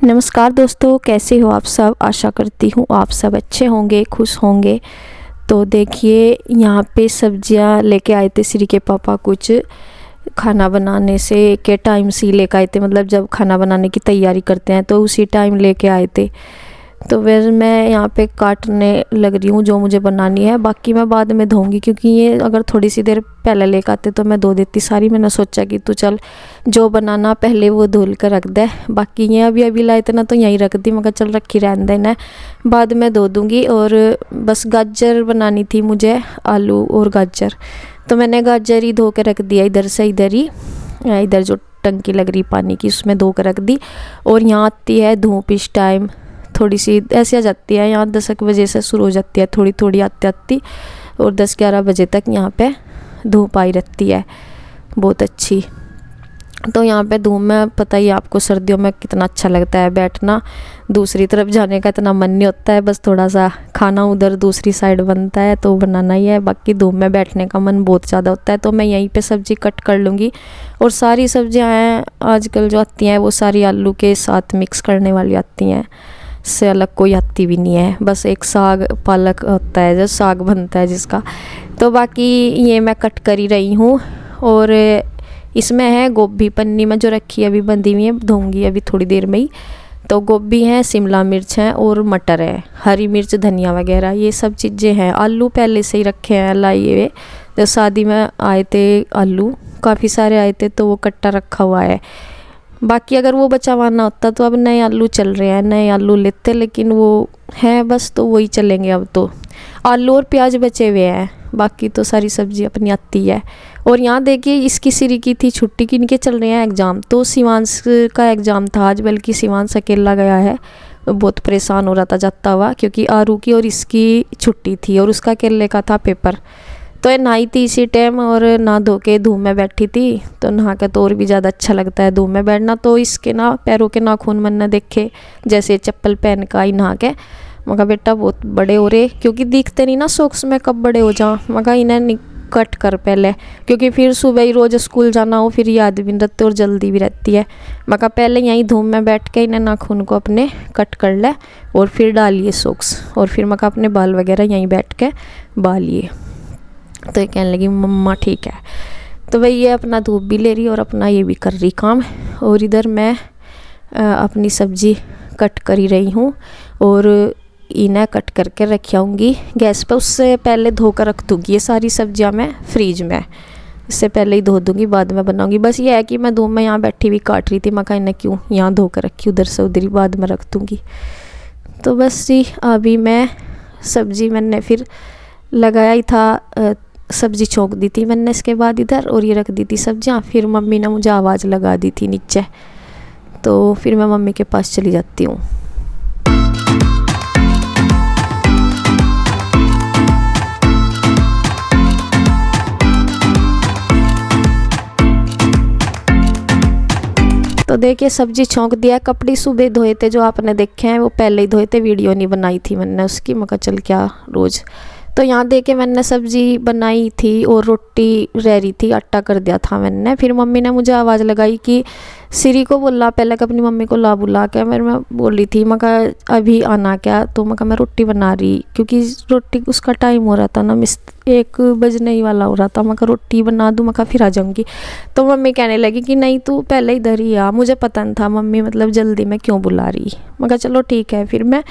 नमस्कार दोस्तों, कैसे हो आप सब। आशा करती हूँ आप सब अच्छे होंगे, खुश होंगे। तो देखिए, यहाँ पे सब्जियाँ लेके आए थे श्री के पापा। कुछ खाना बनाने से के टाइम से लेके आए थे, मतलब जब खाना बनाने की तैयारी करते हैं तो उसी टाइम लेके आए थे। तो वैसे मैं यहाँ पे काटने लग रही हूँ जो मुझे बनानी है। बाकी मैं बाद में धोऊंगी, क्योंकि ये अगर थोड़ी सी देर पहले लेकर आते तो मैं धो देती सारी। मैंने सोचा कि तू चल जो बनाना पहले वो धुल कर रख दे। बाकी ये अभी अभी लाए थे ना, तो यहीं रख दी। मैं कहा चल रखी रहने देना, बाद में धो दूँगी। और बस गाजर बनानी थी मुझे, आलू और गाजर। तो मैंने गाजर ही धो के रख दिया इधर से इधर ही, इधर जो टंकी लग रही पानी की उसमें धो कर रख दी। और यहाँ आती है धूप इस टाइम, थोड़ी सी ऐसे आ जाती है। यहाँ 10 बजे से शुरू हो जाती है, थोड़ी थोड़ी आती आती, और 10-11 बजे तक यहाँ पे धूप आई रहती है बहुत अच्छी। तो यहाँ पे धूप में पता ही आपको सर्दियों में कितना अच्छा लगता है बैठना। दूसरी तरफ जाने का इतना मन नहीं होता है, बस थोड़ा सा खाना उधर दूसरी साइड बनता है तो बनाना ही है। बाकी धूप में बैठने का मन बहुत ज़्यादा होता है। तो मैं यहीं पे सब्ज़ी कट कर लूँगी। और सारी सब्जियाँ हैं आजकल जो आती हैं वो सारी आलू के साथ मिक्स करने वाली आती हैं, से अलग कोई आती भी नहीं है। बस एक साग पालक होता है जो साग बनता है जिसका। तो बाकी ये मैं कट कर ही रही हूँ। और इसमें है गोभी, पन्नी में जो रखी है अभी बंधी हुई है, धोऊंगी अभी थोड़ी देर में ही। तो गोभी है, शिमला मिर्च है और मटर है, हरी मिर्च, धनिया वगैरह ये सब चीज़ें हैं। आलू पहले से ही रखे हैं लाए हुए, जब शादी में आए थे आलू काफ़ी सारे आए थे तो वो कट्टा रखा हुआ है। बाकी अगर वो बचावाना होता तो अब नए आलू चल रहे हैं, नए आलू लेते, लेकिन वो है बस तो वही चलेंगे अब तो। आलू और प्याज बचे हुए हैं, बाकी तो सारी सब्जी अपनी आती है। और यहाँ देखिए, इसकी सिरी की थी छुट्टी की, इनके चल रहे हैं एग्ज़ाम। तो शिवांश का एग्ज़ाम था आज, बल्कि शिवांश अकेला गया है। बहुत परेशान हो रहा था जाता हुआ, क्योंकि आरू की और इसकी छुट्टी थी और उसका अकेले का था पेपर। तो ये नहाई थी इसी टाइम, और नहा धो के धूप में बैठी थी। तो नहा के तो और भी ज़्यादा अच्छा लगता है धूप में बैठना। तो इसके ना पैरों के नाखून मन न देखे, जैसे चप्पल पहन का ही नहा के। मगर बेटा बहुत बड़े हो रहे, क्योंकि दिखते नहीं ना सॉक्स में कब बड़े हो जाओ। मगर इन्हें कट कर पहले, क्योंकि फिर सुबह ही रोज़ स्कूल जाना हो, फिर याद भी नहीं रहते और जल्दी भी रहती है। मगर पहले यहीं धूप में बैठ के इन्हें नाखून को अपने कट कर ले, और फिर डालिए सॉक्स। और फिर मगर अपने बाल वगैरह यहीं बैठ के बालिए। तो ये कहने लगी मम्मा ठीक है। तो भाई ये अपना धूप भी ले रही और अपना ये भी कर रही काम। और इधर मैं अपनी सब्जी कट कर ही रही हूँ, और इन्हें कट करके रख आऊँगी गैस पर। उससे पहले धो कर रख दूँगी ये सारी सब्जियाँ मैं फ्रीज में, इससे पहले ही धो दूँगी, बाद में बनाऊँगी। बस ये है कि मैं धूप में यहाँ बैठी हुई काट रही थी, मैं कहा इन्हें क्यों यहाँ धो कर रखी, उधर से उधर ही बाद में रख दूँगी। तो बस जी, अभी मैं सब्जी मैंने फिर लगाया ही था, सब्जी छोंक दी थी मैंने इसके बाद इधर, और ये रख दी थी सब्जियाँ। फिर मम्मी ने मुझे आवाज़ लगा दी थी नीचे, तो फिर मैं मम्मी के पास चली जाती हूँ। तो देखिए सब्जी छोंक दिया। कपड़े सुबह धोए थे जो आपने देखे हैं, वो पहले ही धोए थे, वीडियो नहीं बनाई थी मैंने उसकी। मगर चल क्या रोज़। तो यहाँ देखे मैंने सब्जी बनाई थी और रोटी रह रही थी, आटा कर दिया था मैंने। फिर मम्मी ने मुझे आवाज़ लगाई कि सिरी को बोला पहले कि अपनी मम्मी को ला बुला के। मैं बोल रही थी, मगर अभी आना क्या। तो मगर मैं रोटी बना रही, क्योंकि रोटी उसका टाइम हो रहा था ना, 1 बजने ही वाला हो रहा था। मगर रोटी बना दूँ, मगर फिर आ जाऊँगी। तो मम्मी कहने लगी कि नहीं तू पहले इधर ही आ। मुझे पता नहीं था मम्मी मतलब जल्दी में क्यों बुला रही। मगर चलो ठीक है। फिर मैं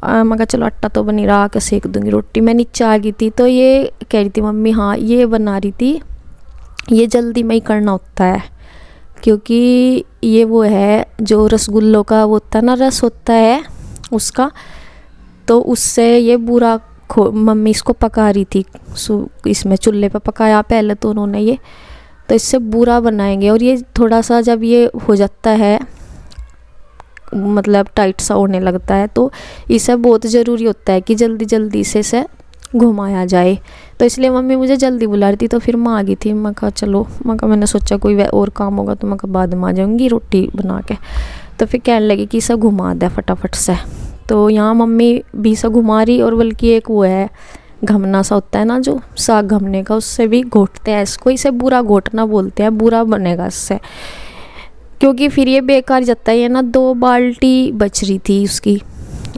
मगर चलो आटा तो बनी रहा, आके सेक दूँगी रोटी। मैं नीचे आ गई थी, तो ये कह रही थी मम्मी हाँ ये बना रही थी, ये जल्दी में ही करना होता है, क्योंकि ये वो है जो रसगुल्लों का वो होता है ना, रस होता है उसका, तो उससे ये बुरा मम्मी इसको पका रही थी। इसमें चूल्हे पे पकाया पहले तो उन्होंने ये, तो इससे बुरा बनाएंगे। और ये थोड़ा सा जब ये हो जाता है मतलब टाइट सा होने लगता है, तो इसे बहुत ज़रूरी होता है कि जल्दी जल्दी से घुमाया जाए। तो इसलिए मम्मी मुझे जल्दी बुला रही थी। तो फिर माँ आ गई थी, मैं कहा चलो, मैंने सोचा कोई और काम होगा तो मैं बाद में आ जाऊँगी रोटी बना के। तो फिर कहने लगी कि इसे घुमा दे फटाफट से। तो यहाँ मम्मी भी इसे घुमा रही, और बल्कि एक वो है घमना सा होता है ना जो साग घमने का, उससे भी घोटते हैं इसको। इसे बुरा घोटना बोलते हैं, बुरा बनेगा इससे। क्योंकि फिर ये बेकार जाता है। ये ना 2 बाल्टी बच रही थी उसकी,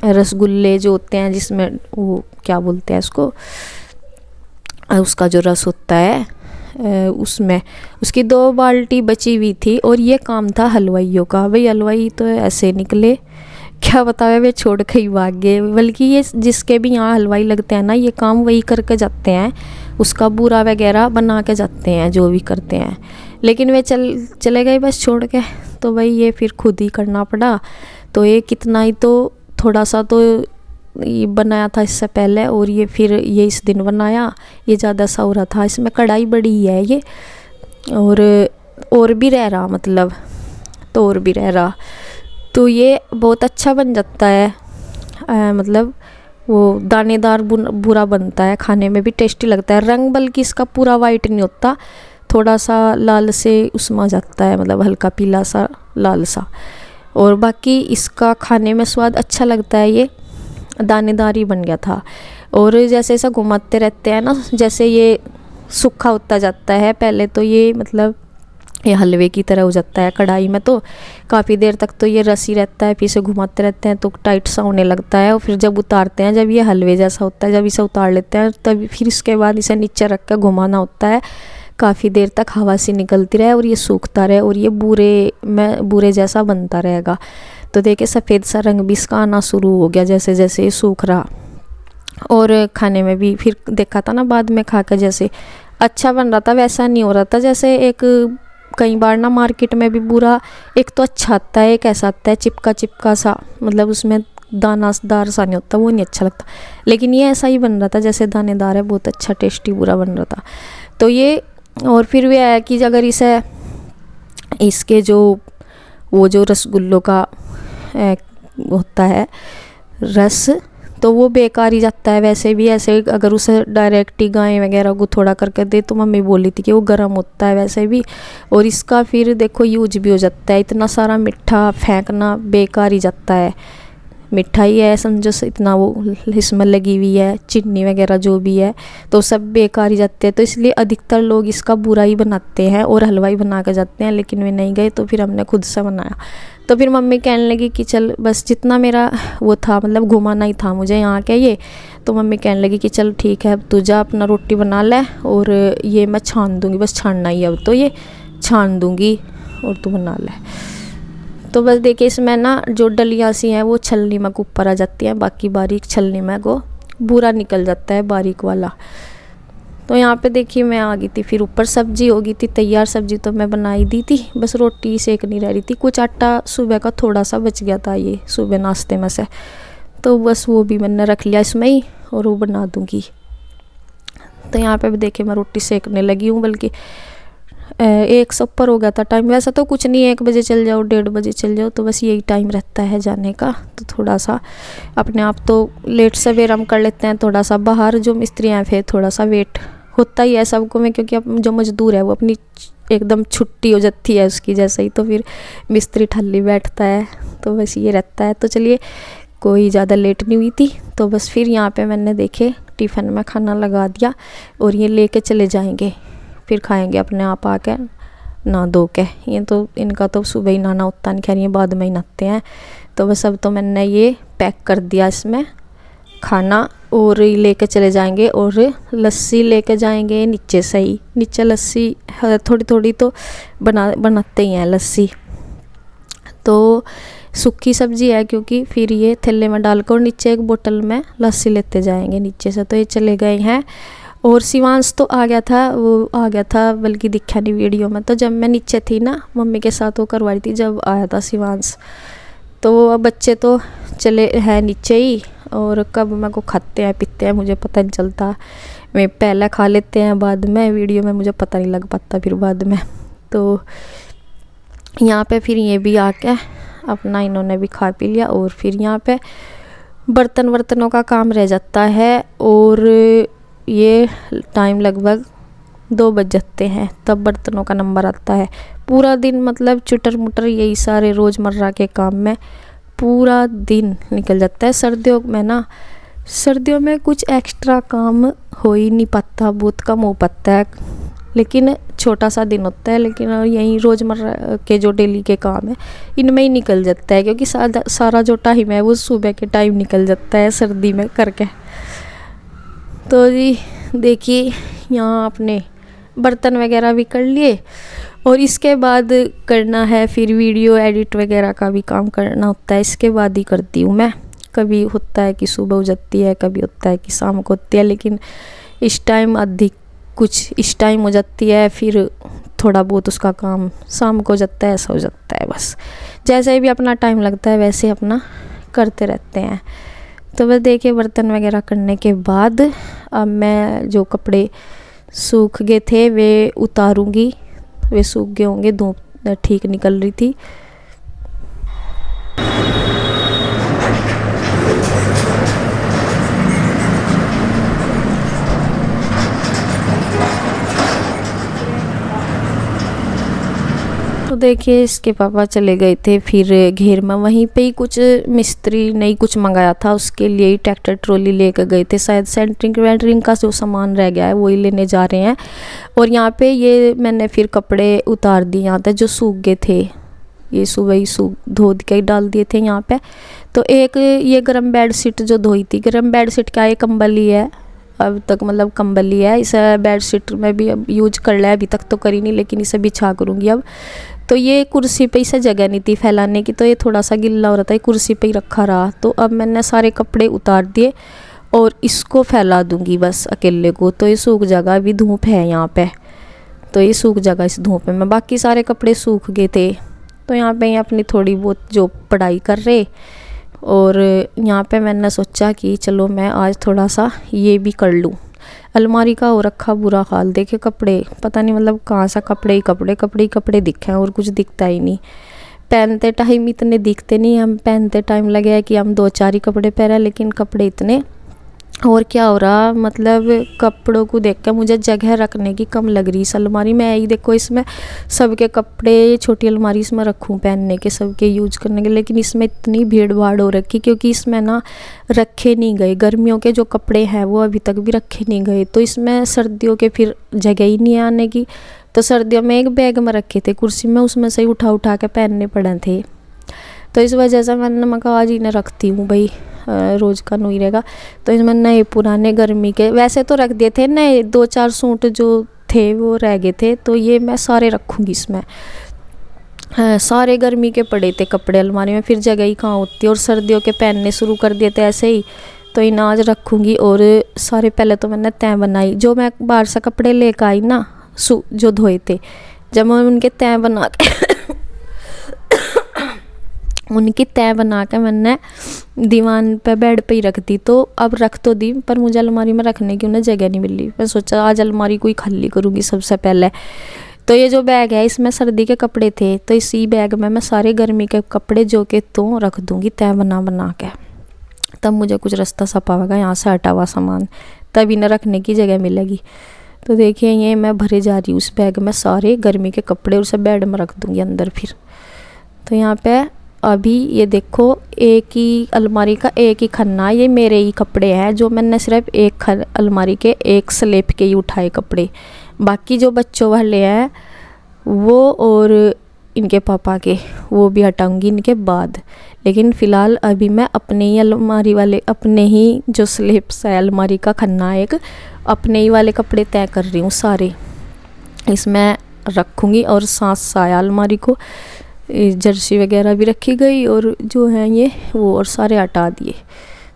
रसगुल्ले जो होते हैं जिसमें वो क्या बोलते हैं उसको, उसका जो रस होता है उसमें, उसकी 2 बाल्टी बची हुई थी। और ये काम था हलवाइयों का। भाई हलवाई तो ऐसे निकले, क्या बतावे, वे छोड़ के ही भाग गए। बल्कि ये जिसके भी यहाँ हलवाई लगते हैं ना, ये काम वही करके जाते हैं, उसका बूरा वगैरह बना के जाते हैं, जो भी करते हैं। लेकिन वे चले गए बस छोड़ के। तो भाई ये फिर खुद ही करना पड़ा। तो ये कितना ही तो थोड़ा सा तो ये बनाया था इससे पहले, और ये फिर ये इस दिन बनाया, ये ज़्यादा सा हो रहा था। इसमें कढ़ाई बड़ी है ये, और भी रह रहा, मतलब तो और भी रह रहा। तो ये बहुत अच्छा बन जाता है, मतलब वो दानेदार बुरा बनता है, खाने में भी टेस्टी लगता है। रंग बल्कि इसका पूरा वाइट नहीं होता, थोड़ा सा लाल से उसमा जाता है, मतलब हल्का पीला सा लाल सा। और बाकी इसका खाने में स्वाद अच्छा लगता है, ये दानेदार ही बन गया था। और जैसे ऐसा घुमाते रहते हैं ना, जैसे ये सूखा होता जाता है, पहले तो ये मतलब ये हलवे की तरह हो जाता है कढ़ाई में, तो काफ़ी देर तक तो ये रस ही रहता है, फिर इसे घुमाते रहते हैं तो टाइट सा होने लगता है। और फिर जब उतारते हैं, जब ये हलवे जैसा होता है, जब इसे उतार लेते हैं, तब फिर इसके बाद इसे नीचे रख कर घुमाना होता है काफ़ी देर तक, हवा से निकलती रहे और ये सूखता रहे, और ये बूरे जैसा बनता रहेगा। तो देखिए सफ़ेद सा रंग भी इसका आना शुरू हो गया जैसे जैसे ये सूख रहा। और खाने में भी फिर देखा था ना बाद में खा कर, जैसे अच्छा बन रहा था वैसा नहीं हो रहा था। जैसे एक कई बार ना मार्केट में भी बुरा एक तो अच्छा आता है, एक ऐसा आता है चिपका सा, मतलब उसमें दानादार सा नहीं होता, वो नहीं अच्छा लगता। लेकिन ये ऐसा ही बन रहा था जैसे दानेदार है, बहुत अच्छा टेस्टी बुरा बन रहा था। तो ये, और फिर भी है कि अगर इसे इसके वो जो रसगुल्लों का होता है रस, तो वो बेकार ही जाता है वैसे भी। ऐसे अगर उसे डायरेक्ट ही गाय वगैरह को थोड़ा करके दे, तो मम्मी बोली थी कि वो गर्म होता है वैसे भी। और इसका फिर देखो यूज भी हो जाता है, इतना सारा मीठा फेंकना बेकार ही जाता है। मिठाई है समझो, इतना वो इसमें लगी हुई है, चीनी वगैरह जो भी है, तो सब बेकार ही जाते हैं। तो इसलिए अधिकतर लोग इसका बुरा ही बनाते हैं और हलवाई बना कर जाते हैं। लेकिन वे नहीं गए, तो फिर हमने खुद से बनाया। तो फिर मम्मी कहने लगी कि चल बस जितना मेरा वो था, मतलब घुमाना ही था मुझे यहाँ के ये। तो मम्मी कहने लगी कि चल ठीक है, अब तू जा अपना रोटी बना ले, और ये मैं छान दूँगी, बस छानना ही है अब, तो ये छान दूँगी और तू बना ले। तो बस देखिए इसमें ना जो डलियाँ सी हैं वो छलनी में ऊपर आ जाती हैं, बाकी बारीक छलनी में को बुरा निकल जाता है बारीक वाला। तो यहाँ पे देखिए मैं आ गई थी, फिर ऊपर सब्जी हो गई थी तैयार। सब्जी तो मैं बनाई दी थी, बस रोटी सेकनी रह रही थी। कुछ आटा सुबह का थोड़ा सा बच गया था ये सुबह नाश्ते में से, तो बस वो भी मैंने रख लिया इसमें ही, और वो बना दूँगी। तो यहाँ पे भी देखिए मैं रोटी सेकने लगी हूँ, बल्कि 1 से ऊपर हो गया था टाइम। वैसा तो कुछ नहीं, 1 बजे चल जाओ, 1:30 बजे चल जाओ, तो बस यही टाइम रहता है जाने का। तो थोड़ा सा अपने आप तो लेट सवेर हम कर लेते हैं, थोड़ा सा बाहर जो मिस्त्री हैं फिर थोड़ा सा वेट होता ही है सबको में, क्योंकि अब जो मजदूर है वो अपनी एकदम छुट्टी हो जाती है उसकी जैसे ही, तो फिर मिस्त्री ठल्ली बैठता है, तो बस ये रहता है। तो चलिए कोई ज़्यादा लेट नहीं हुई थी, तो बस फिर यहाँ पे मैंने देखे टिफ़िन में खाना लगा दिया, और ये लेके चले जाएंगे, फिर खाएंगे अपने आप आके ना धो के। ये तो इनका तो सुबह ही नहाना होता नहीं, खैर ये बाद में ही नहाते हैं। तो बस अब तो मैंने ये पैक कर दिया इसमें खाना, और लेके चले जाएंगे। और लस्सी लेके जाएंगे नीचे से ही, नीचे लस्सी थोड़ी थोड़ी तो बनाते ही हैं लस्सी। तो सूखी सब्जी है, क्योंकि फिर ये थैले में डालकर और नीचे एक बोतल में लस्सी लेते जाएंगे नीचे से। तो ये चले गए हैं। और शिवांश तो आ गया था, वो आ गया था, बल्कि दिखा नहीं वीडियो में। तो जब मैं नीचे थी ना मम्मी के साथ वो करवा रही थी, जब आया था शिवांश। तो अब बच्चे तो चले हैं नीचे ही, और कब मेरे को खाते हैं पीते हैं मुझे पता नहीं चलता। मैं पहले खा लेते हैं, बाद में वीडियो में मुझे पता नहीं लग पाता फिर बाद में। तो यहाँ पे फिर ये भी आके अपना इन्होंने भी खा पी लिया। और फिर यहाँ पे बर्तनों का काम रह जाता है, और ये टाइम लगभग 2 बज जाते हैं, तब बर्तनों का नंबर आता है। पूरा दिन मतलब चुटर मुटर यही सारे रोज़मर्रा के काम में पूरा दिन निकल जाता है। सर्दियों में कुछ एक्स्ट्रा काम हो ही नहीं पाता, बहुत कम हो पाता है। लेकिन छोटा सा दिन होता है, लेकिन यही रोज़मर्रा के जो डेली के काम है इनमें ही निकल जाता है, क्योंकि सारा जो टाइम है वो सुबह के टाइम निकल जाता है सर्दी में करके। तो जी देखिए यहाँ अपने बर्तन वगैरह भी कर लिए, और इसके बाद करना है फिर वीडियो एडिट वगैरह का भी काम करना होता है, इसके बाद ही करती हूँ मैं। कभी होता है कि सुबह हो जाती है, कभी होता है कि शाम को होती है, लेकिन इस टाइम अधिक कुछ इस टाइम हो जाती है, फिर थोड़ा बहुत उसका काम शाम को हो जाता है, ऐसा हो जाता है। बस जैसे भी अपना टाइम लगता है वैसे अपना करते रहते हैं। तो बस देखिए बर्तन वगैरह करने के बाद अब मैं जो कपड़े सूख गए थे वे उतारूंगी, वे सूख गए होंगे, धूप ठीक निकल रही थी। तो देखिए इसके पापा चले गए थे फिर घेर में, वहीं पे ही कुछ मिस्त्री ने कुछ मंगाया था, उसके लिए ही ट्रैक्टर ट्रॉली लेकर गए थे। शायद सेंटरिंग वेंटरिंग का जो सामान रह गया है वही लेने जा रहे हैं। और यहाँ पे ये मैंने फिर कपड़े उतार दिए यहाँ पे जो सूख गए थे, ये सुबह ही धो के डाल दिए थे यहाँ पे। तो एक ये गर्म बेड शीट जो धोई थी, गर्म बेड शीट क्या है, कंबल ही है अब तक, मतलब कंबल ही है। इसे बेड शीट में भी अब यूज कर लिया, अभी तक तो करी नहीं, लेकिन इसे बिछा करूँगी अब। तो ये कुर्सी पे इसे जगह नहीं थी फैलाने की, तो ये थोड़ा सा गिल्ला हो रहा था, ये कुर्सी पे ही रखा रहा। तो अब मैंने सारे कपड़े उतार दिए और इसको फैला दूंगी बस अकेले को, तो ये सूख जाएगा। अभी धूप है यहाँ पे, तो ये सूख जाएगा इस धूप में। बाकी सारे कपड़े सूख गए थे। तो यहाँ पे अपनी थोड़ी बहुत जो पढ़ाई कर रहे, और यहाँ पे मैंने सोचा कि चलो मैं आज थोड़ा सा ये भी कर लूँ। अलमारी का हो रखा बुरा हाल, देखे कपड़े पता नहीं मतलब कहाँ सा कपड़े ही कपड़े दिखे हैं और कुछ दिखता ही नहीं। पहनते टाइम इतने दिखते नहीं, हम पहनते टाइम लगे है कि हम 2-4 ही कपड़े पहने, लेकिन कपड़े इतने। और क्या हो रहा, मतलब कपड़ों को देख कर मुझे जगह रखने की कम लग रही इस अलमारी में। यही देखो इसमें सबके कपड़े, छोटी अलमारी इसमें रखूँ पहनने के, सबके यूज करने के, लेकिन इसमें इतनी भीड़ भाड़ हो रखी, क्योंकि इसमें ना रखे नहीं गए गर्मियों के जो कपड़े हैं वो अभी तक भी रखे नहीं गए। तो इसमें सर्दियों के फिर जगह ही नहीं आने की। तो सर्दियों में एक बैग में रखे थे कुर्सी में, उसमें से ही उठा के पहनने पड़े थे। तो इस वजह से मैं कहा आज इन्हें रखती हूँ भाई, रोज़ का नहीं रहेगा। तो इसमें नए पुराने गर्मी के वैसे तो रख दिए थे, नए 2-4 सूट जो थे वो रह गए थे, तो ये मैं सारे रखूँगी इसमें। सारे गर्मी के पड़े थे कपड़े अलमारी में, फिर जगह ही कहाँ होती। और सर्दियों के पहनने शुरू कर दिए थे ऐसे ही, तो इन आज रखूँगी। और सारे पहले तो मैंने तय बनाई, जो मैं बाहर से कपड़े लेकर आई ना जो धोए थे, जब मैं उनके तय बना के मैंने दीवान पे बेड पे ही रख दी। तो अब रख तो दी, पर मुझे अलमारी में रखने की उन्हें जगह नहीं मिली। मैं सोचा आज अलमारी को ही खाली करूँगी सबसे पहले। तो ये जो बैग है इसमें सर्दी के कपड़े थे, तो इसी बैग में मैं सारे गर्मी के कपड़े जो के तो रख दूँगी तय बना के। तब मुझे कुछ रास्ता सा पाएगा यहाँ से हटा हुआ सामान, तब इन्हें रखने की जगह मिलेगी। तो देखिए ये मैं भरे जा रही हूँ उस बैग में सारे गर्मी के कपड़े, और उसे बेड में रख दूँगी अंदर फिर। तो यहाँ पे अभी ये देखो एक ही अलमारी का एक ही खन्ना, ये मेरे ही कपड़े हैं, जो मैंने सिर्फ एक अलमारी के एक स्लेब के ही उठाए कपड़े। बाकी जो बच्चों वाले हैं वो और इनके पापा के वो भी हटाऊंगी इनके बाद। लेकिन फ़िलहाल अभी मैं अपने ही अलमारी वाले, अपने ही जो स्लेब्स है अलमारी का खन्ना एक, अपने ही वाले कपड़े तय कर रही हूँ सारे इसमें रखूँगी। और साथ साया अलमारी को जर्सी वगैरह भी रखी गई, और जो है ये वो और सारे हटा दिए।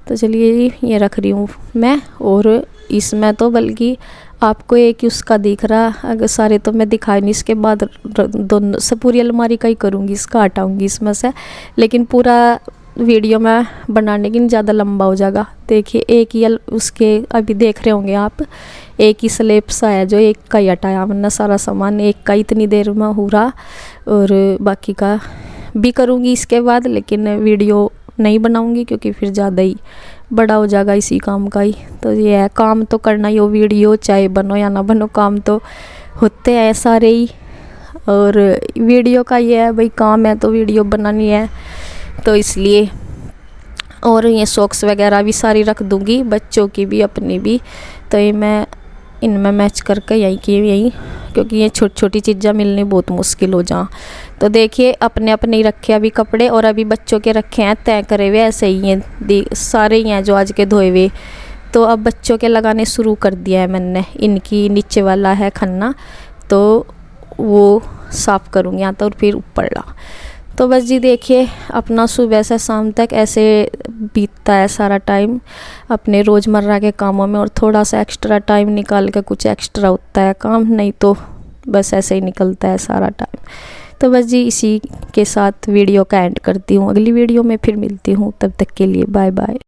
तो चलिए ये रख रही हूँ मैं। और इसमें तो बल्कि आपको एक ही उसका दिख रहा, अगर सारे तो मैं दिखाई नहीं, इसके बाद दोनों से पूरी अलमारी का ही करूँगी, इसका हटाऊँगी इसमें से। लेकिन पूरा वीडियो में बनाने की ज़्यादा लंबा हो जाएगा। देखिए एक ही उसके अभी देख रहे होंगे आप, एक ही स्लेब्स आया जो एक का ही हटाया, वरना सारा सामान एक का इतनी देर में हो रहा। और बाकी का भी करूँगी इसके बाद, लेकिन वीडियो नहीं बनाऊँगी क्योंकि फिर ज़्यादा ही बड़ा हो जाएगा इसी काम का ही। तो ये है, काम तो करना ही हो, वीडियो चाहे बनो या ना बनो काम तो होते हैं सारे ही। और वीडियो का ये है भाई, काम है तो वीडियो बनानी है, तो इसलिए। और ये सॉक्स वगैरह भी सारी रख दूँगी, बच्चों की भी अपनी भी। तो ये मैं इनमें मैच करके यहीं की यहीं क्योंकि ये छोटी छोटी चीज़ें मिलनी बहुत मुश्किल हो जा। तो देखिए अपने अपने ही रखे अभी कपड़े, और अभी बच्चों के रखे हैं तय करे हुए ऐसे ही हैं, सारे ही हैं जो आज के धोए हुए। तो अब बच्चों के लगाने शुरू कर दिया है मैंने। इनकी नीचे वाला है खन्ना, तो वो साफ़ करूँगी यहाँ तो, और फिर ऊपर ला। तो बस जी देखिए अपना सुबह से शाम तक ऐसे बीतता है सारा टाइम अपने रोज़मर्रा के कामों में, और थोड़ा सा एक्स्ट्रा टाइम निकाल के कुछ एक्स्ट्रा होता है काम, नहीं तो बस ऐसे ही निकलता है सारा टाइम। तो बस जी इसी के साथ वीडियो का एंड करती हूँ। अगली वीडियो में फिर मिलती हूँ, तब तक के लिए बाय बाय।